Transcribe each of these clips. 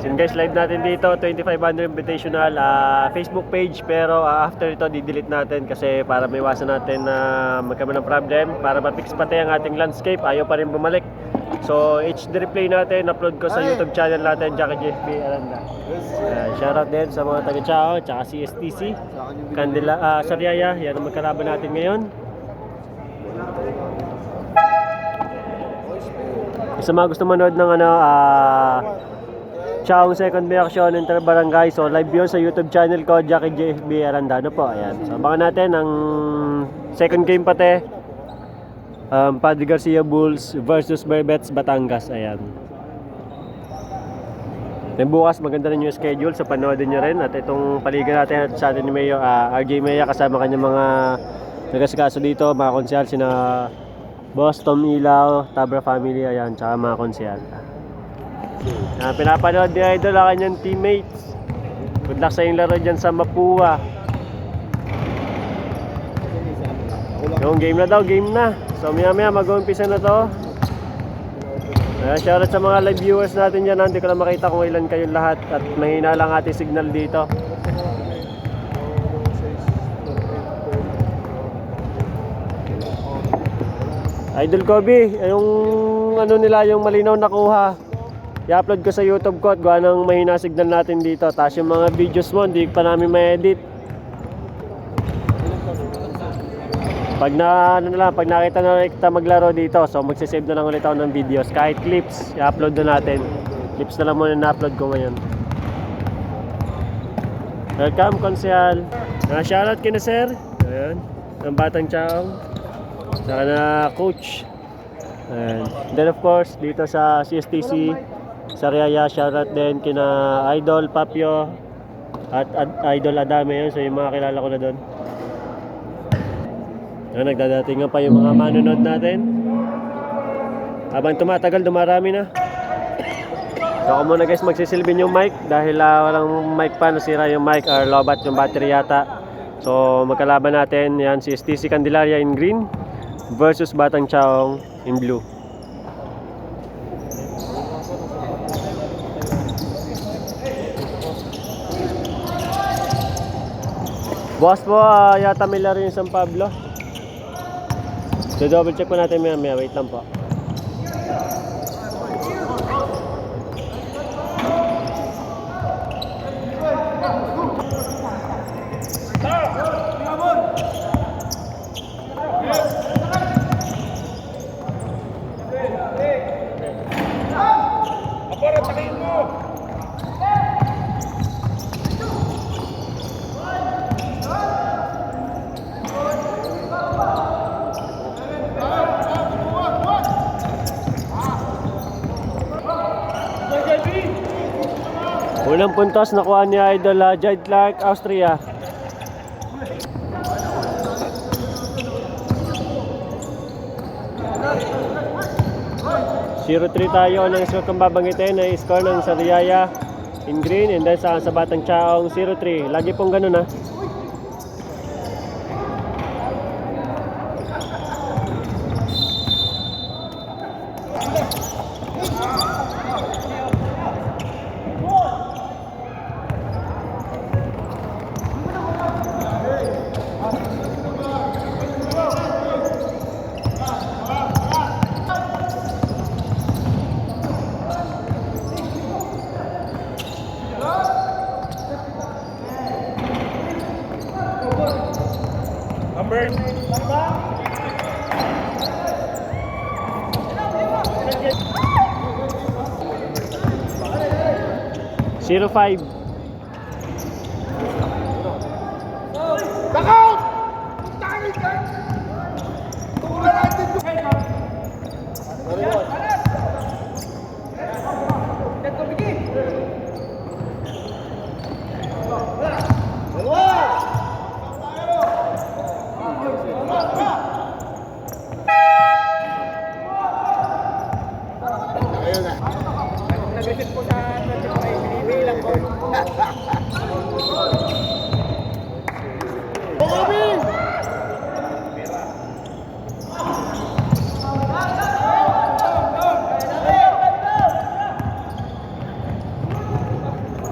Yun guys, live natin dito, 2500 Invitational Facebook page. Pero after ito, di-delete natin kasi para maiwasan natin na magkaroon ng problem. Para ma-fix pati ang ating landscape, ayaw pa rin bumalik. So HD replay natin, upload ko sa YouTube channel natin, Jackie JFB Aranda. Shoutout din sa mga taga-Chao, tsaka CSTC Candela, Sariaya, yan ang magkalaban natin ngayon. Sa mga gusto manood ng Chao second reaction inter-barangay, so live yun sa YouTube channel ko, Jackie JFB Arandano po. Ayan. So abangan natin ang second game pati, Padre Garcia Bulls versus Berbets Batangas. Ayan. Then bukas maganda rin yung schedule, so panoodin nyo rin. At itong paligan natin at sa atin ni Mayo, RJ Maya kasama kanya mga nagasikaso dito, mga konsyal, sina Boss Tom Ilaw, Tabra Family, ayan, tsaka mga konsyal. Pinapanood ni Idol ang kanyang teammates. Good luck sa yung laro dyan sa Mapua. Yung game na daw, game na. So maya maya mag-umpisa na to. Shoutout sa mga live viewers natin dyan. Hindi ko na makita kung ilan kayong lahat. At mahina lang ating signal dito. Idol Kobe, yung ano nila, yung malinaw na kuha, i-upload ko sa YouTube ko at gawa ng mahina signal natin dito. Tapos yung mga videos mo, hindi pa namin ma-edit. Pag nakita na kita maglaro dito, so magsisave na lang ulit ako ng videos. Kahit clips, i-upload na natin. Clips na lang muna na-upload ko ngayon. Welcome, Konsyal. Shoutout kina sir. Ayan, ang Batang Chao. Saka na coach. And then of course dito sa CSTC Sariaya, shoutout din kina Idol Papio at Idol Adame yun. So yung mga kilala ko na doon. Nagdadatingan pa yung mga manonood natin. Habang tumatagal, dumarami na. So ako muna guys magsisilbin yung mic dahil walang mic pa, nasira yung mic or lobat yung battery yata. So magkalaban natin yan si CSTC Candelaria in green versus Batang Chaong in blue. Boss po, yata may laro yung San Pablo. So double check po natin maya, wait lang po. Unang puntos nakuha ni Idol Jade Clark, Austria. (0-3) tayo. Ang score kong babanggitin ay score ng Sariaya in green and then sa Batang Chaong 0-3. Lagi pong ganun ha. Number 0-5. Bakaw! Tangin ka! Tukulan natin yung head. Nag-visit po sa binibilang ko.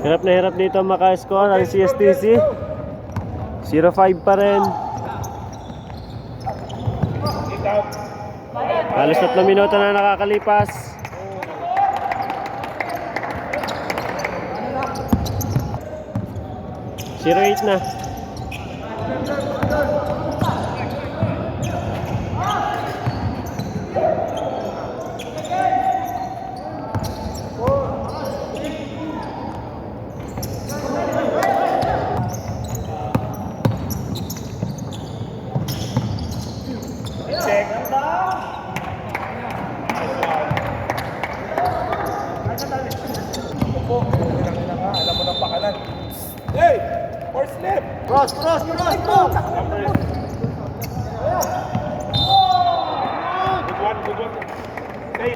Hirap na hirap dito maka-score ang CSTC. 0-5 pa rin. Halos 3 minuto na nakakalipas. Zero 8 na. Alam mo ng pakalan. Hey! First left! Cross! Good one. Hey!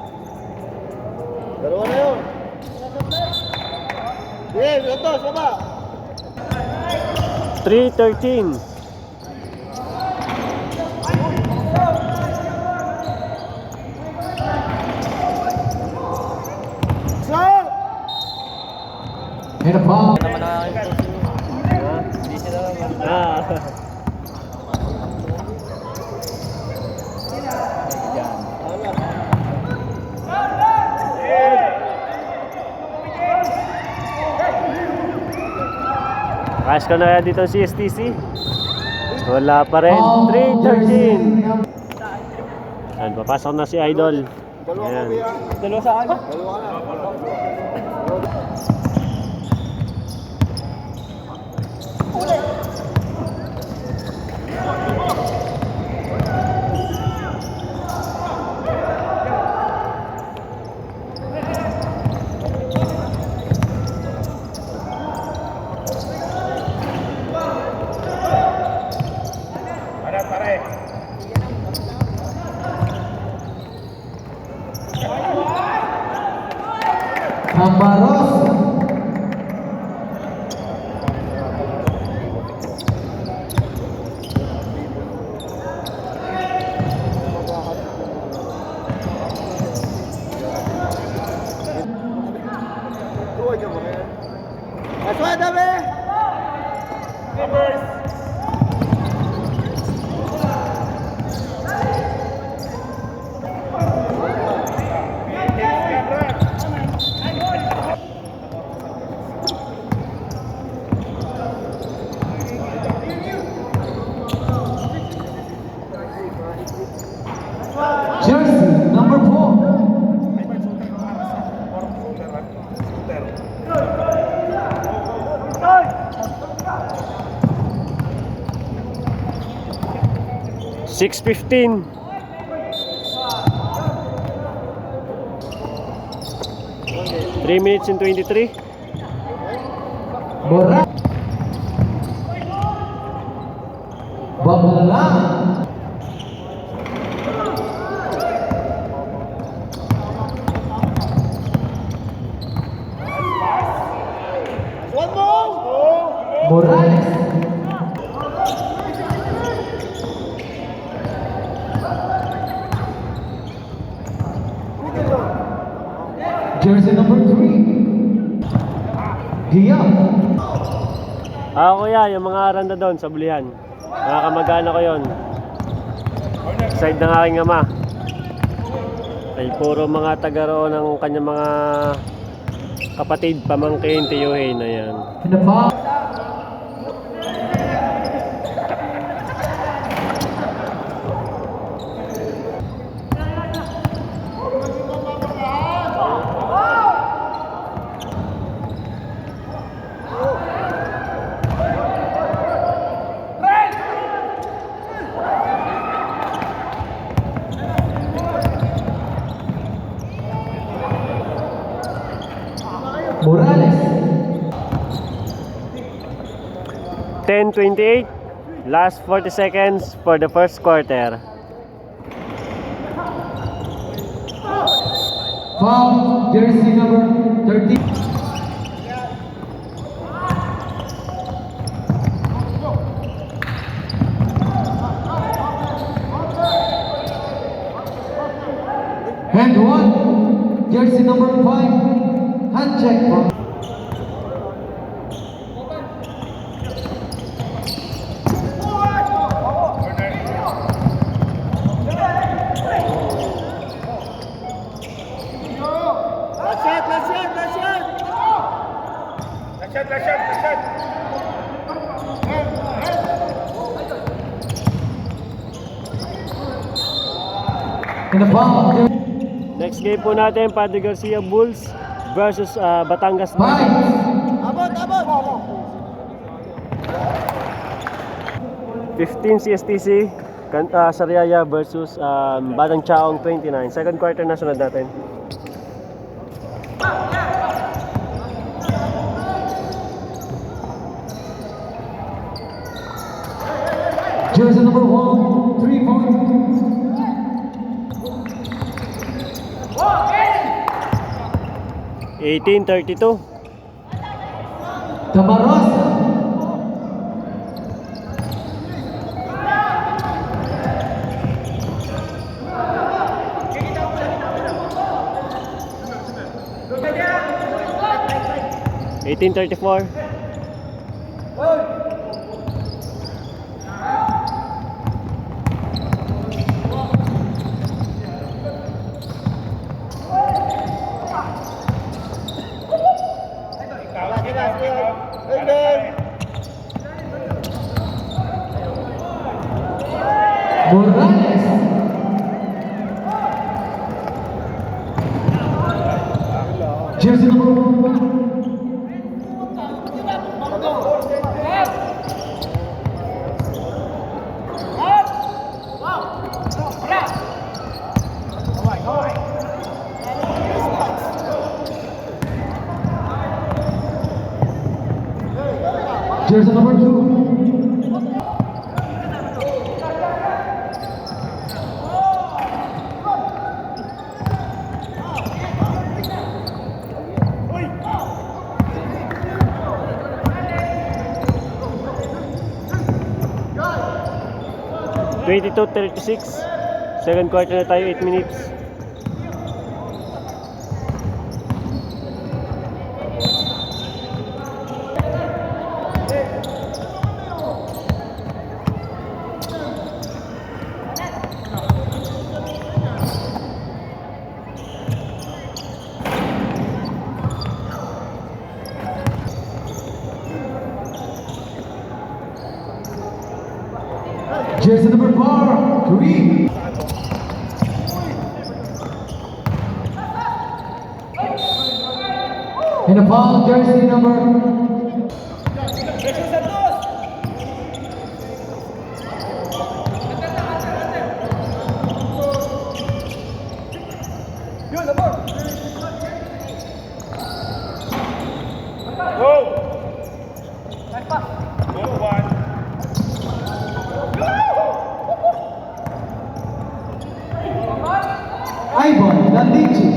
Dalawa na yun. Sige, ito, sama. 3-13. Hit a ball. Ah. Cash ko na dito ang CSTC. Wala pa rin. 3-13. Ayan, papasok na si Idol. Ayan. Dalawa saan? Pare. Ambaros. Aswada be. Numbers. Jersey number 4. 6-15. Three minutes and 23. Bora. Babala. One more! Morales. Jersey number 3. Diaz. Kuya, yung mga randa doon sa bulihan. Mga kamag-anak ko yun. Side ng aking ama. Ay puro mga taga roon ng kanyang mga kapatid, pamangkin, tiyuhin na yan. In the ball. Morales. 10-28. Last 40 seconds for the first quarter. Foul. Jersey number 13. And one. Jersey number 5. Hand check. In the foul, Next game po natin, Padre Garcia Bulls versus Batangas. 5. 15 CSTC, Sariaya versus Batang Chaong 29. Second quarter na sunod natin. Jersey number 1, 3-point. 18-32. Tamarosa. Eighteen 34. Morales. Jersey number 1. Jersey number 2. Twenty-two 36. Second quarter na tayo, 8 minutes. Jersey number 4, 3. In the foul, jersey number Ivan Landici.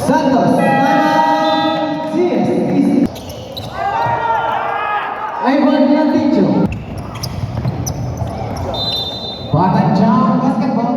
Santos, CSTC. Ivan Landici. Batang Chaong basketball.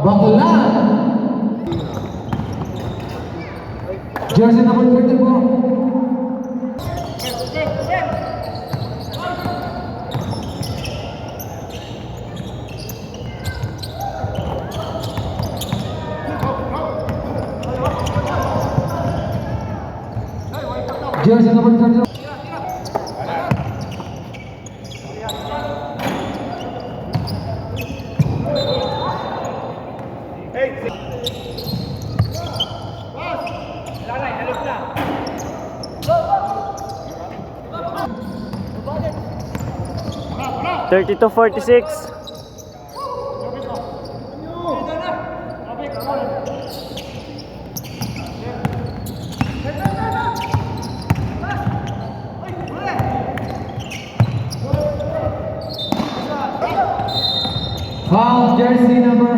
Bakulan. Jersey number 34. Jersey number 30. Thirty-two 46. jersey number.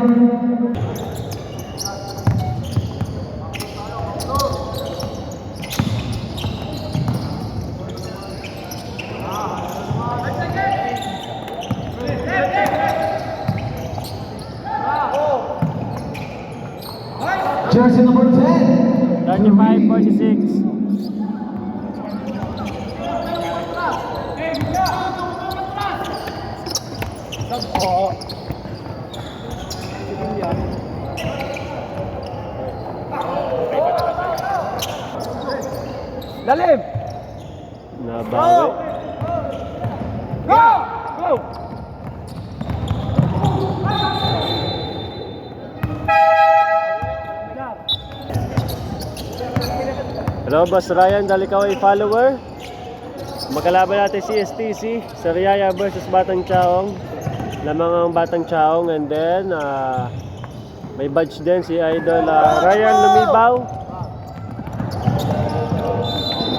Jersey number 10. 35-46. Lalim! Nabawi. Go! Go! Hello, Boss Ryan, dali ka ay follower. Magkalaban natin si STC, Sariaya versus Batang Chaong. Lamang ang Batang Chaong, and then may badge din si Idol Ryan Lumibaw.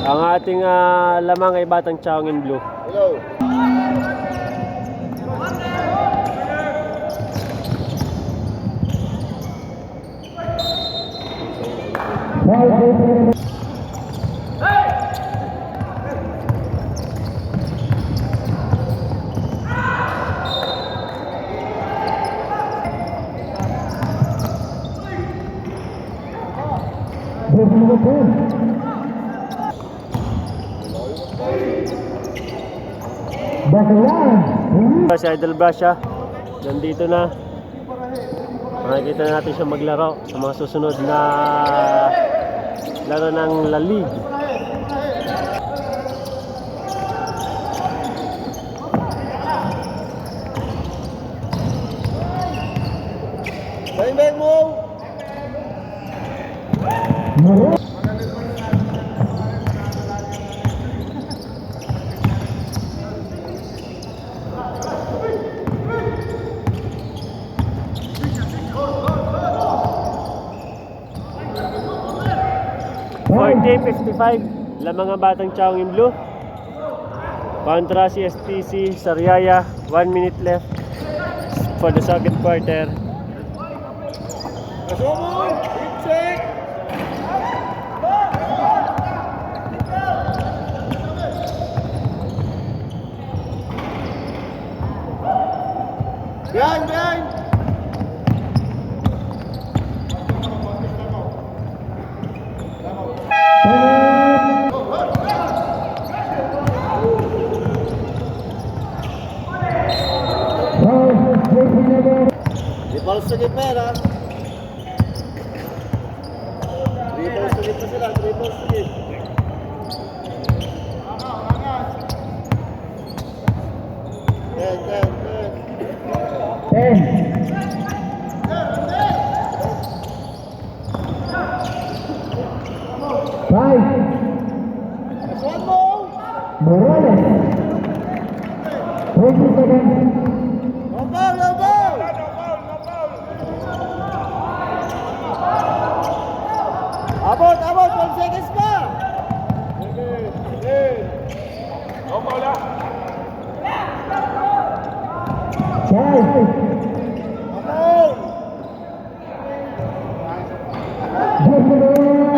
Ang ating lamang ay Batang Chaong in blue. Hello. Jersey number 10. Bakalan. Si Idol Brasha, nandito na. Makikita natin siya maglaro sa mga susunod na laro ng La Liga. Bang bang mo! Day 55, lamang ang Batang Chaong in blue. Kontra si STC Sariaya, 1 minute left for the second quarter. Kasumo! Check! Behind, behind! Di balls sa gitna yan, ha? 3 balls sa gitna sila, 3 balls sa gitna. Ten, ten, ten. 5. Kasuhan mo! Morales. 20 seconds. No foul, no foul! Abot, abot, 12 seconds pa! No foul na! 5. No foul! Jersey number 1.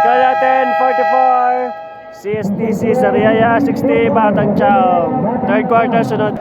Score natin 44, CSTC Sariaya 60, Batang Chaong. Third quarter sunod.